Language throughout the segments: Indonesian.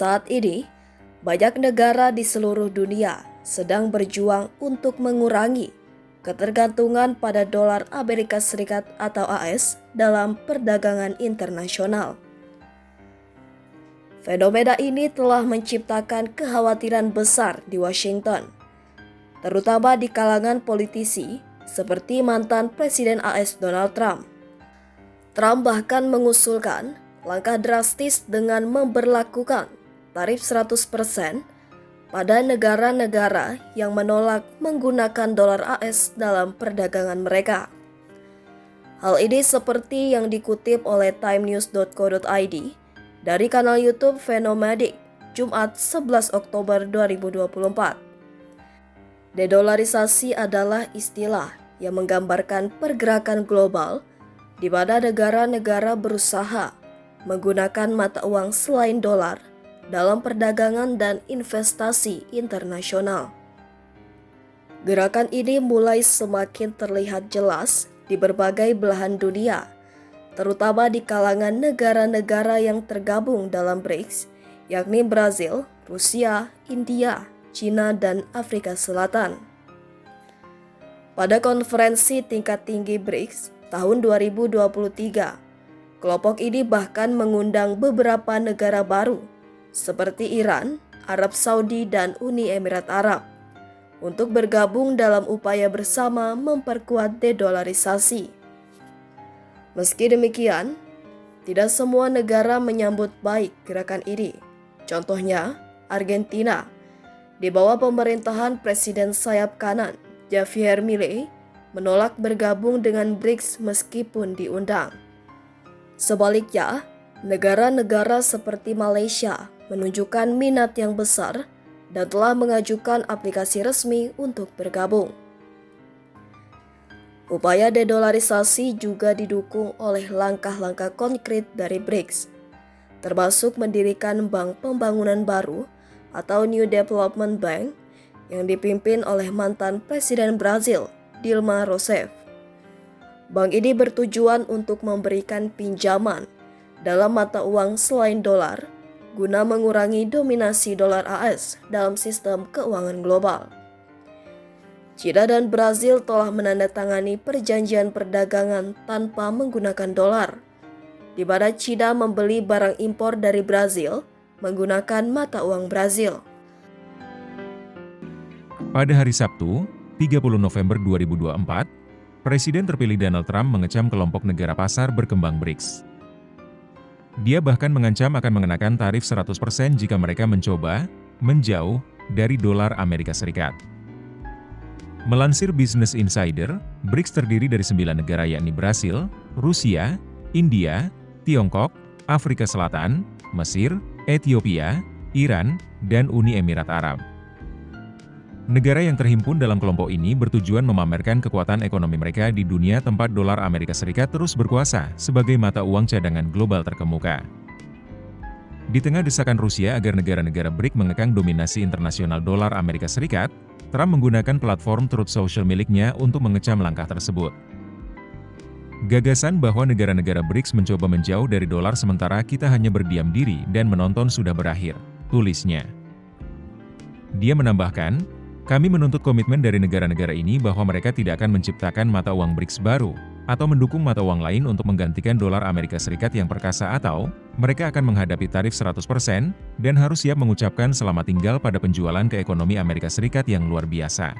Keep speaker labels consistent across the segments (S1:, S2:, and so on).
S1: Saat ini, banyak negara di seluruh dunia sedang berjuang untuk mengurangi ketergantungan pada dolar Amerika Serikat atau AS dalam perdagangan internasional. Fenomena ini telah menciptakan kekhawatiran besar di Washington, terutama di kalangan politisi seperti mantan Presiden AS Donald Trump. Trump bahkan mengusulkan langkah drastis dengan memberlakukan tarif 100% pada negara-negara yang menolak menggunakan dolar AS dalam perdagangan mereka. Hal ini seperti yang dikutip oleh timenews.co.id dari kanal YouTube Phenomatic, Jumat 11 Oktober 2024. Dedolarisasi adalah istilah yang menggambarkan pergerakan global di mana negara-negara berusaha menggunakan mata uang selain dolar dalam perdagangan dan investasi internasional. Gerakan ini mulai semakin terlihat jelas di berbagai belahan dunia, terutama di kalangan negara-negara yang tergabung dalam BRICS, yakni Brazil, Rusia, India, China, dan Afrika Selatan. Pada konferensi tingkat tinggi BRICS tahun 2023, kelompok ini bahkan mengundang beberapa negara baru seperti Iran, Arab Saudi, dan Uni Emirat Arab untuk bergabung dalam upaya bersama memperkuat dedolarisasi. Meski demikian, tidak semua negara menyambut baik gerakan ini. Contohnya, Argentina, di bawah pemerintahan Presiden sayap kanan Javier Milei, menolak bergabung dengan BRICS meskipun diundang. Sebaliknya, negara-negara seperti Malaysia menunjukkan minat yang besar dan telah mengajukan aplikasi resmi untuk bergabung. Upaya dedolarisasi juga didukung oleh langkah-langkah konkret dari BRICS, termasuk mendirikan Bank Pembangunan Baru atau New Development Bank yang dipimpin oleh mantan Presiden Brazil, Dilma Rousseff. Bank ini bertujuan untuk memberikan pinjaman dalam mata uang selain dolar guna mengurangi dominasi dolar AS dalam sistem keuangan global. China dan Brazil telah menandatangani perjanjian perdagangan tanpa menggunakan dolar, di mana China membeli barang impor dari Brazil menggunakan mata uang Brazil.
S2: Pada hari Sabtu, 30 November 2024, Presiden terpilih Donald Trump mengecam kelompok negara pasar berkembang BRICS. Dia bahkan mengancam akan mengenakan tarif 100% jika mereka mencoba menjauh dari dolar Amerika Serikat. Melansir Business Insider, BRICS terdiri dari 9 negara yakni Brasil, Rusia, India, Tiongkok, Afrika Selatan, Mesir, Ethiopia, Iran, dan Uni Emirat Arab. Negara yang terhimpun dalam kelompok ini bertujuan memamerkan kekuatan ekonomi mereka di dunia tempat dolar Amerika Serikat terus berkuasa sebagai mata uang cadangan global terkemuka. Di tengah desakan Rusia agar negara-negara BRICS mengekang dominasi internasional dolar Amerika Serikat, Trump menggunakan platform Truth Social miliknya untuk mengecam langkah tersebut. Gagasan bahwa negara-negara BRICS mencoba menjauh dari dolar sementara kita hanya berdiam diri dan menonton sudah berakhir, tulisnya. Dia menambahkan, kami menuntut komitmen dari negara-negara ini bahwa mereka tidak akan menciptakan mata uang BRICS baru, atau mendukung mata uang lain untuk menggantikan dolar Amerika Serikat yang perkasa atau, mereka akan menghadapi tarif 100% dan harus siap mengucapkan selamat tinggal pada penjualan ke ekonomi Amerika Serikat yang luar biasa.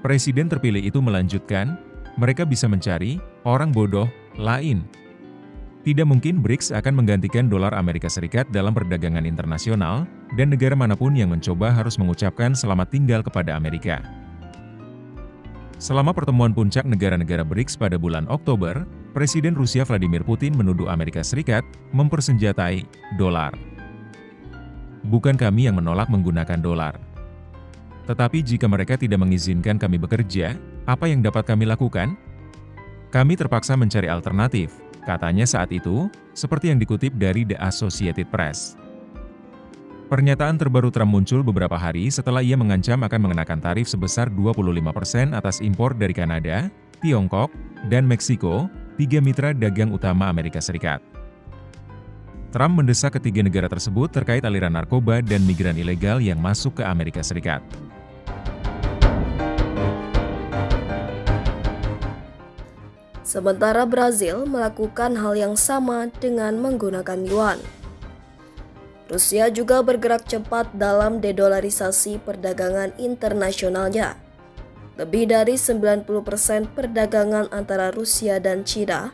S2: Presiden terpilih itu melanjutkan, mereka bisa mencari orang bodoh lain. Tidak mungkin BRICS akan menggantikan dolar Amerika Serikat dalam perdagangan internasional, dan negara manapun yang mencoba harus mengucapkan selamat tinggal kepada Amerika. Selama pertemuan puncak negara-negara BRICS pada bulan Oktober, Presiden Rusia Vladimir Putin menuduh Amerika Serikat mempersenjatai dolar. Bukan kami yang menolak menggunakan dolar. Tetapi jika mereka tidak mengizinkan kami bekerja, apa yang dapat kami lakukan? Kami terpaksa mencari alternatif, katanya saat itu, seperti yang dikutip dari The Associated Press. Pernyataan terbaru Trump muncul beberapa hari setelah ia mengancam akan mengenakan tarif sebesar 25% atas impor dari Kanada, Tiongkok, dan Meksiko, 3 mitra dagang utama Amerika Serikat. Trump mendesak ketiga negara tersebut terkait aliran narkoba dan migran ilegal yang masuk ke Amerika Serikat.
S1: Sementara Brazil melakukan hal yang sama dengan menggunakan yuan. Rusia juga bergerak cepat dalam dedolarisasi perdagangan internasionalnya. Lebih dari 90% perdagangan antara Rusia dan China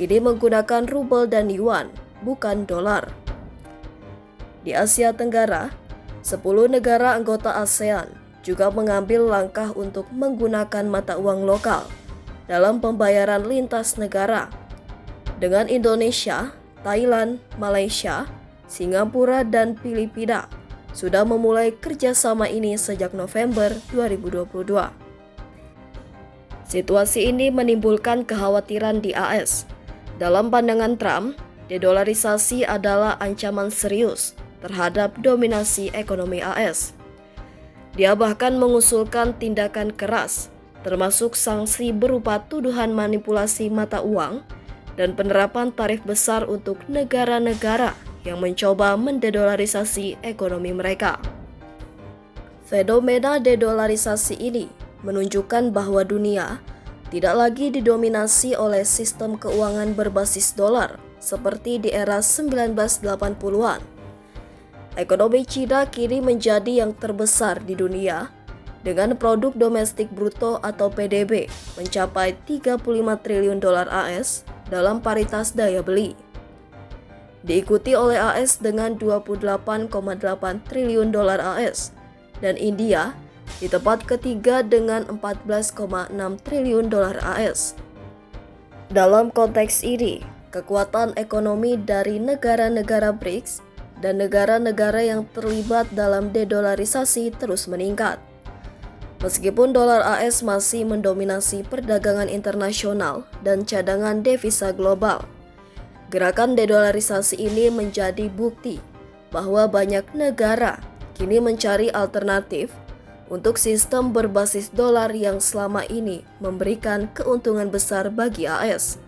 S1: kini menggunakan rubel dan yuan, bukan dolar. Di Asia Tenggara, 10 negara anggota ASEAN juga mengambil langkah untuk menggunakan mata uang lokal dalam pembayaran lintas negara. Dengan Indonesia, Thailand, Malaysia, Singapura, dan Filipina sudah memulai kerjasama ini sejak November 2022. Situasi ini menimbulkan kekhawatiran di AS. Dalam pandangan Trump, dedolarisasi adalah ancaman serius terhadap dominasi ekonomi AS. Dia bahkan mengusulkan tindakan keras, termasuk sanksi berupa tuduhan manipulasi mata uang dan penerapan tarif besar untuk negara-negara yang mencoba mendedolarisasi ekonomi mereka. Fenomena dedolarisasi ini menunjukkan bahwa dunia tidak lagi didominasi oleh sistem keuangan berbasis dolar seperti di era 1980-an. Ekonomi China kini menjadi yang terbesar di dunia dengan produk domestik bruto atau PDB mencapai 35 triliun dolar AS dalam paritas daya beli. Diikuti oleh AS dengan 28,8 triliun dolar AS dan India di tempat ketiga dengan 14,6 triliun dolar AS. Dalam konteks ini, kekuatan ekonomi dari negara-negara BRICS dan negara-negara yang terlibat dalam dedolarisasi terus meningkat. Meskipun dolar AS masih mendominasi perdagangan internasional dan cadangan devisa global, gerakan dedolarisasi ini menjadi bukti bahwa banyak negara kini mencari alternatif untuk sistem berbasis dolar yang selama ini memberikan keuntungan besar bagi AS.